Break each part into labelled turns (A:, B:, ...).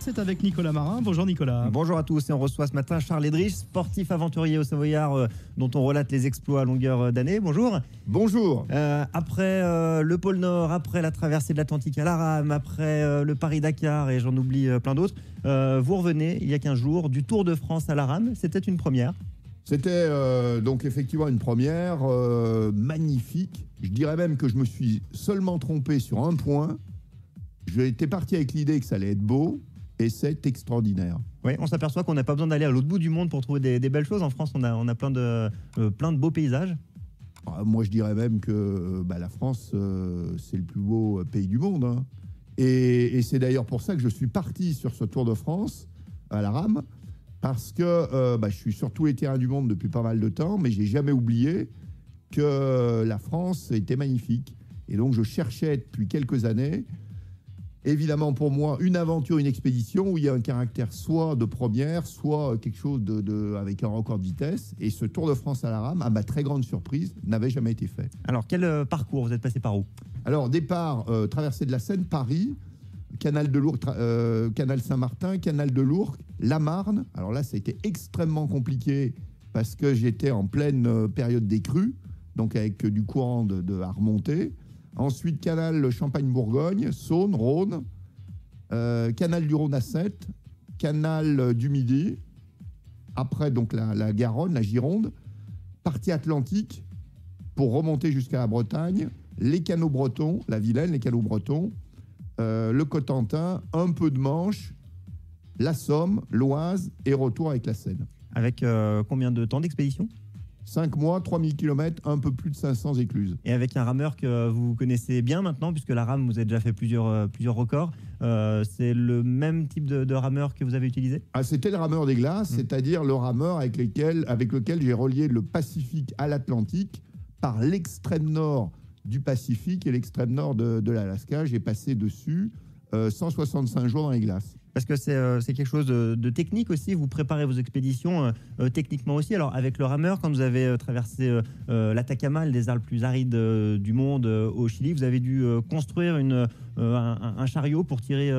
A: c'est avec Nicolas Marin. Bonjour Nicolas.
B: Bonjour à tous et on reçoit ce matin Charles Edrich, sportif aventurier au Savoyard dont on relate les exploits à longueur d'année. Bonjour.
C: Bonjour.
B: Après le pôle Nord, après la traversée de l'Atlantique à la rame, après le Paris-Dakar et j'en oublie plein d'autres, vous revenez il y a 15 jours du Tour de France à la rame. C'était une première.
C: C'était donc effectivement une première magnifique. Je dirais même que je me suis seulement trompé sur un point. J'étais parti avec l'idée que ça allait être beau et c'est extraordinaire.
B: Oui, on s'aperçoit qu'on n'a pas besoin d'aller à l'autre bout du monde pour trouver des belles choses. En France, on a plein de beaux paysages.
C: Moi, je dirais même que la France, c'est le plus beau pays du monde. Hein. Et c'est d'ailleurs pour ça que je suis parti sur ce Tour de France à la rame. Parce que je suis sur tous les terrains du monde depuis pas mal de temps, mais j'ai jamais oublié que la France était magnifique. Et donc, je cherchais depuis quelques années, évidemment pour moi, une aventure, une expédition où il y a un caractère soit de première, soit quelque chose avec un record de vitesse. Et ce Tour de France à la rame, à ma très grande surprise, n'avait jamais été fait.
B: Alors, quel parcours? Vous êtes passé par où?
C: Alors, départ, traversée de la Seine, Paris, Canal de Lourdes, Canal Saint-Martin, Canal de Lourdes, la Marne. Alors là, ça a été extrêmement compliqué parce que j'étais en pleine période des crues, donc avec du courant à remonter. Ensuite, Canal Champagne-Bourgogne, Saône, Rhône, Canal du Rhône à 7, Canal du Midi. Après, donc la Garonne, la Gironde, partie atlantique pour remonter jusqu'à la Bretagne, les canaux bretons, la Vilaine, les canaux bretons, le Cotentin, un peu de Manche, la Somme, l'Oise et retour avec la Seine.
B: Avec combien de temps d'expédition?
C: 5 mois, 3000 km, un peu plus de 500 écluses.
B: Et avec un rameur que vous connaissez bien maintenant, puisque la rame, vous avez déjà fait plusieurs records. C'est le même type de rameur que vous avez utilisé?
C: C'était le rameur des glaces, c'est-à-dire le rameur avec lequel j'ai relié le Pacifique à l'Atlantique par l'extrême nord du Pacifique et l'extrême nord de l'Alaska. J'ai passé dessus 165 jours dans les glaces.
B: Parce que c'est quelque chose de technique aussi. Vous préparez vos expéditions techniquement aussi. Alors, avec le rameur, quand vous avez traversé l'Atacama, le désert le plus aride du monde au Chili, vous avez dû construire un chariot pour tirer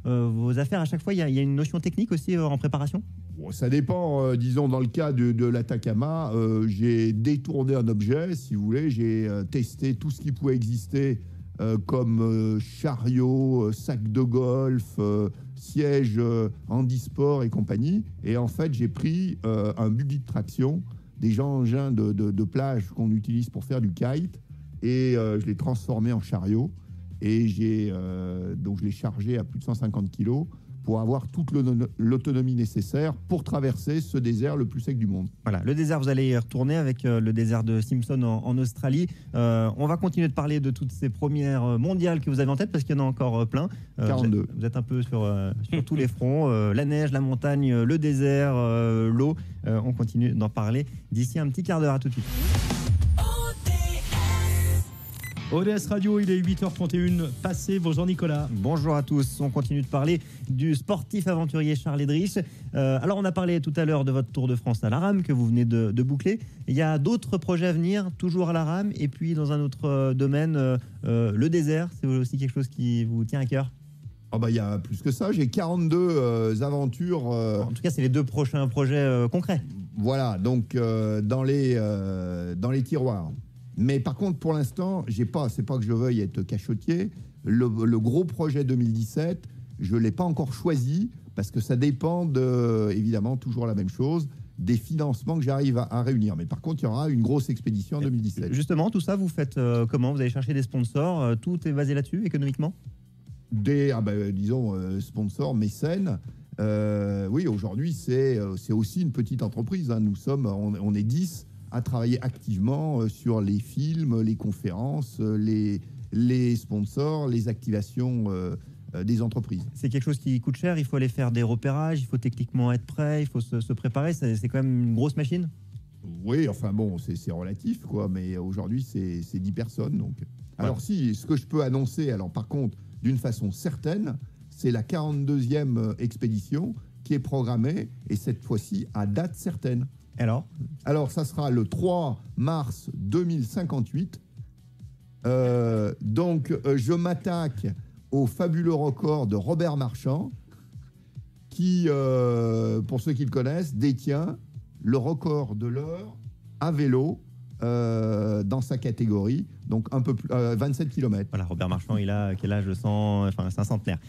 B: vos affaires. À chaque fois, il y a une notion technique aussi en préparation?
C: Bon, ça dépend. Disons, dans le cas de l'Atacama, j'ai détourné un objet, si vous voulez. J'ai testé tout ce qui pouvait exister comme chariot, sac de golf, siège handisport et compagnie. Et en fait, j'ai pris un buggy de traction, des engins de plage qu'on utilise pour faire du kite, et je l'ai transformé en chariot. Et donc je l'ai chargé à plus de 150 kilos pour avoir toute l'autonomie nécessaire pour traverser ce désert le plus sec du monde.
B: Voilà, le désert, vous allez y retourner avec le désert de Simpson en Australie. On va continuer de parler de toutes ces premières mondiales que vous avez en tête, parce qu'il y en a encore plein.
C: 42.
B: Vous êtes un peu sur tous les fronts, la neige, la montagne, le désert, l'eau. On continue d'en parler d'ici un petit quart d'heure. À tout de suite.
A: ODS Radio, il est 8h31 passé. Bonjour Nicolas.
B: Bonjour à tous. On continue de parler du sportif aventurier Charles Edrich. Alors, on a parlé tout à l'heure de votre Tour de France à la rame que vous venez de boucler. Il y a d'autres projets à venir, toujours à la rame, et puis dans un autre domaine, le désert. C'est aussi quelque chose qui vous tient à cœur?
C: Il y a plus que ça. J'ai 42 aventures.
B: En tout cas, c'est les 2 prochains projets concrets.
C: Voilà, donc dans les tiroirs. Mais par contre, pour l'instant, c'est pas que je veuille être cachotier. Le gros projet 2017, je l'ai pas encore choisi parce que ça dépend évidemment, toujours la même chose, des financements que j'arrive à réunir. Mais par contre, il y aura une grosse expédition en 2017.
B: Justement, tout ça, vous faites comment? Vous allez chercher des sponsors? Tout est basé là-dessus, économiquement?
C: Disons, sponsors, mécènes. Oui, aujourd'hui, c'est aussi une petite entreprise. Hein. On est 10 à travailler activement sur les films, les conférences, les sponsors, les activations des entreprises.
B: C'est quelque chose qui coûte cher, il faut aller faire des repérages, il faut techniquement être prêt, il faut se préparer, c'est quand même une grosse machine?
C: Oui, enfin bon, c'est relatif, quoi, mais aujourd'hui, c'est 10 personnes. Donc. Alors ouais. Si, ce que je peux annoncer, alors par contre, d'une façon certaine, c'est la 42e expédition qui est programmée, et cette fois-ci à date certaine. Alors, ça sera le 3 mars 2058. Donc, je m'attaque au fabuleux record de Robert Marchand, qui, pour ceux qui le connaissent, détient le record de l'heure à vélo dans sa catégorie, donc un peu plus 27 km.
B: Voilà, Robert Marchand, il a quel âge? C'est un centenaire.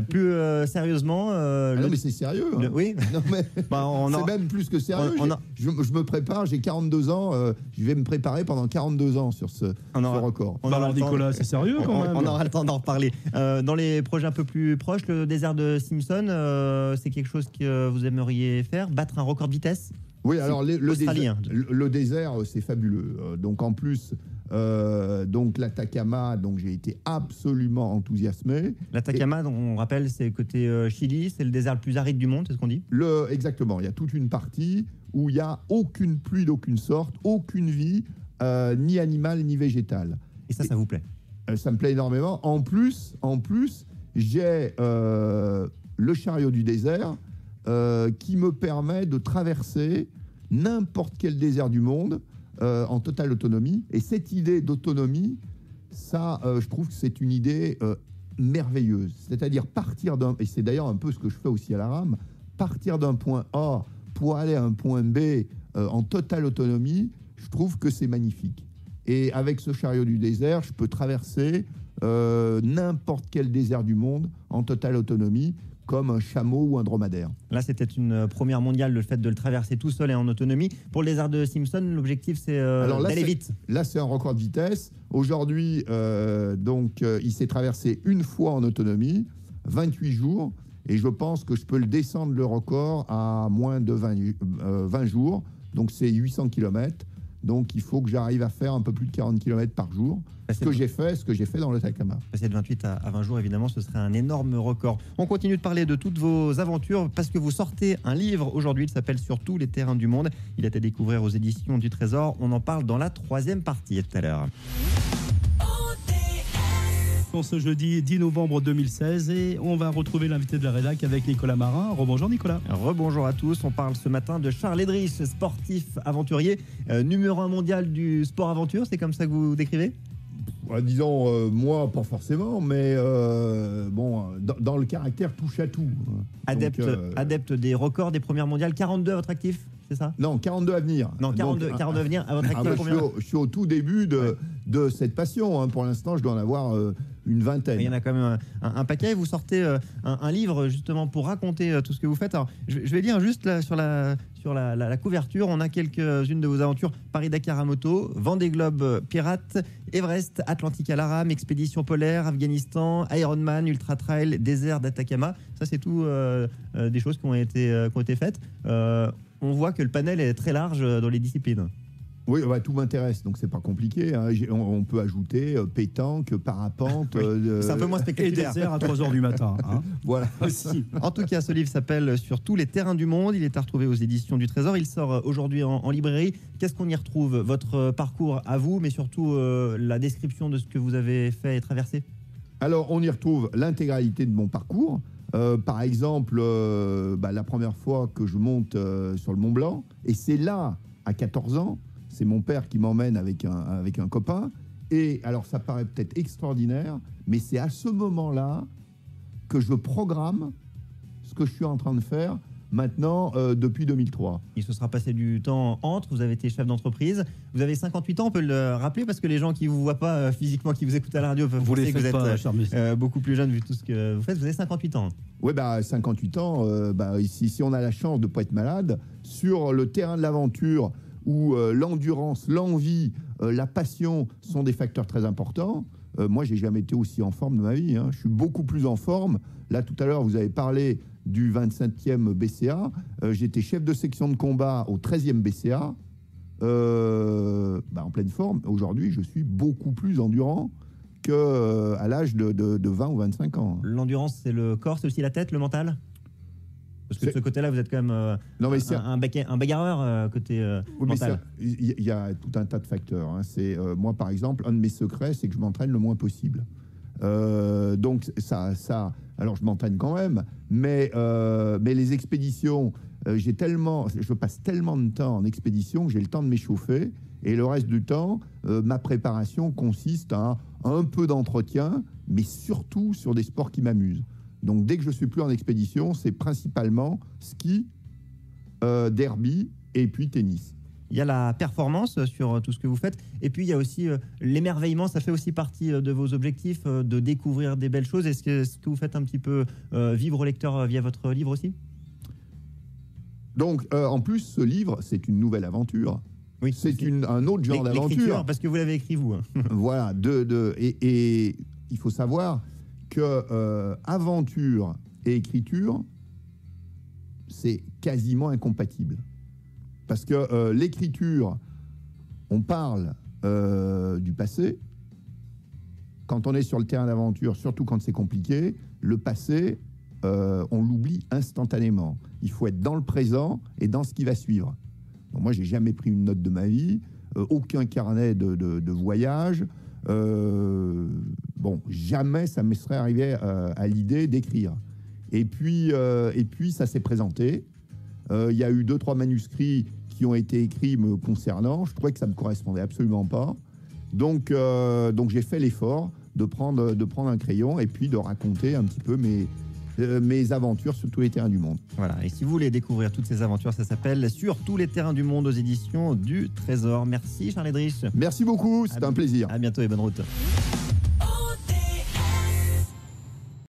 B: Plus sérieusement...
C: non, mais c'est sérieux. Hein.
B: Oui.
C: Non, mais c'est même plus que sérieux. Je me prépare, j'ai 42 ans, je vais me préparer pendant 42 ans sur ce record.
A: Alors Nicolas, c'est sérieux quand même.
B: On aura le temps d'en reparler. Dans les projets un peu plus proches, le désert de Simpson, c'est quelque chose que vous aimeriez faire, battre un record de vitesse?
C: Oui, alors le désert, c'est fabuleux. Donc en plus, donc l'Atacama, donc j'ai été absolument enthousiasmé.
B: L'Atacama, on rappelle, c'est côté Chili, c'est le désert le plus aride du monde, c'est ce qu'on dit?
C: Exactement, il y a toute une partie où il n'y a aucune pluie d'aucune sorte, aucune vie, ni animale ni végétale.
B: Et ça vous plaît?
C: Ça me plaît énormément. En plus, j'ai le chariot du désert, qui me permet de traverser n'importe quel désert du monde en totale autonomie. Et cette idée d'autonomie, ça, je trouve que c'est une idée merveilleuse. C'est-à-dire partir et c'est d'ailleurs un peu ce que je fais aussi à la rame, partir d'un point A pour aller à un point B en totale autonomie, je trouve que c'est magnifique. Et avec ce chariot du désert, je peux traverser n'importe quel désert du monde en totale autonomie, comme un chameau ou un dromadaire.
B: Là, c'était une première mondiale, le fait de le traverser tout seul et en autonomie. Pour le désert de Simpson, l'objectif, c'est d'aller vite.
C: Là, c'est un record de vitesse. Aujourd'hui, il s'est traversé une fois en autonomie, 28 jours, et je pense que je peux le descendre, le record, à moins de 20 jours. Donc, c'est 800 km. Donc, il faut que j'arrive à faire un peu plus de 40 km par jour. Ce que j'ai fait dans l'Atacama.
B: Passer de 28 à 20 jours, évidemment, ce serait un énorme record. On continue de parler de toutes vos aventures parce que vous sortez un livre aujourd'hui. Il s'appelle Sur tous les terrains du monde. Il est à découvrir aux éditions du Trésor. On en parle dans la 3e partie tout à l'heure.
A: Ce jeudi 10 novembre 2016 et on va retrouver l'invité de la rédac avec Nicolas Marin. Rebonjour Nicolas.
B: Rebonjour à tous. On parle ce matin de Charles Edrich, sportif aventurier, numéro 1 mondial du sport aventure. C'est comme ça que vous décrivez?
C: Disons, moi, pas forcément, mais dans le caractère touche à tout.
B: Adepte des records des premières mondiales, 42 à votre actif, c'est ça?
C: Non, 42 à venir.
B: Non, 42 à venir à votre actif.
C: Je suis au tout début de cette passion. Pour l'instant, je dois en avoir une vingtaine.
B: Il y en a quand même un paquet. Vous sortez un livre justement pour raconter tout ce que vous faites. Alors, je vais lire juste là, sur la couverture. On a quelques-unes de vos aventures. Paris-Dakar à moto, Vendée Globe pirate, Everest, Atlantique à la rame, expédition polaire, Afghanistan, Ironman, Ultra Trail, désert d'Atacama. Ça, c'est tout des choses qui ont été faites. On voit que le panel est très large dans les disciplines.
C: Oui, tout m'intéresse, donc c'est pas compliqué. On peut ajouter pétanque, parapente.
B: C'est un peu moins spectaculaire.
A: Et désert à 3h du matin.
C: Voilà.
B: Aussi. En tout cas, ce livre s'appelle Sur tous les terrains du monde. Il est à retrouver aux éditions du Trésor. Il sort aujourd'hui en librairie. Qu'est-ce qu'on y retrouve? Votre parcours à vous, mais surtout la description de ce que vous avez fait et traversé.
C: Alors, on y retrouve l'intégralité de mon parcours. Par exemple, la première fois que je monte sur le Mont Blanc, et c'est là, à 14 ans, c'est mon père qui m'emmène avec un copain. Et alors, ça paraît peut-être extraordinaire, mais c'est à ce moment-là que je programme ce que je suis en train de faire maintenant depuis 2003.
B: Il se sera passé du temps entre, vous avez été chef d'entreprise, vous avez 58 ans, on peut le rappeler, parce que les gens qui ne vous voient pas physiquement, qui vous écoutent à la radio, peuvent penser que vous êtes beaucoup plus jeune vu tout ce que vous faites. Vous avez 58 ans.
C: Oui, 58 ans, si on a la chance de ne pas être malade, sur le terrain de l'aventure, où l'endurance, l'envie, la passion sont des facteurs très importants. Moi, j'ai jamais été aussi en forme de ma vie. Je suis beaucoup plus en forme. Là, tout à l'heure, vous avez parlé du 25e BCA. J'étais chef de section de combat au 13e BCA. En pleine forme. Aujourd'hui, je suis beaucoup plus endurant qu'à l'âge de 20 ou 25 ans.
B: L'endurance, c'est le corps, c'est aussi la tête, le mental? Parce que de ce côté-là, vous êtes quand même un bagarreur côté mental.
C: Il y a tout un tas de facteurs. Moi, par exemple, un de mes secrets, c'est que je m'entraîne le moins possible. Donc, alors, je m'entraîne quand même, mais les expéditions, je passe tellement de temps en expédition que j'ai le temps de m'échauffer. Et le reste du temps, ma préparation consiste à un peu d'entretien, mais surtout sur des sports qui m'amusent. Donc dès que je suis plus en expédition, c'est principalement ski, derby et puis tennis.
B: Il y a la performance sur tout ce que vous faites. Et puis, il y a aussi l'émerveillement. Ça fait aussi partie de vos objectifs, de découvrir des belles choses. Est-ce que vous faites un petit peu vivre au lecteur via votre livre aussi?
C: Donc, en plus, ce livre, c'est une nouvelle aventure.
B: Oui,
C: c'est un autre genre d'aventure.
B: Parce que vous l'avez écrit, vous.
C: Voilà. Et il faut savoir que aventure et écriture, c'est quasiment incompatible. Parce que l'écriture, on parle du passé. Quand on est sur le terrain d'aventure, surtout quand c'est compliqué, le passé, on l'oublie instantanément. Il faut être dans le présent et dans ce qui va suivre. Donc moi, j'ai jamais pris une note de ma vie, aucun carnet de voyage. Jamais ça me serait arrivé à l'idée d'écrire. Et puis ça s'est présenté. Il y a eu 2-3 manuscrits qui ont été écrits me concernant. Je trouvais que ça ne me correspondait absolument pas. Donc j'ai fait l'effort de prendre un crayon et puis de raconter un petit peu mes aventures sur tous les terrains du monde.
B: Voilà, et si vous voulez découvrir toutes ces aventures, ça s'appelle Sur tous les terrains du monde aux éditions du Trésor. Merci Charles Edrich.
C: Merci beaucoup, c'était un plaisir.
B: À bientôt et bonne route.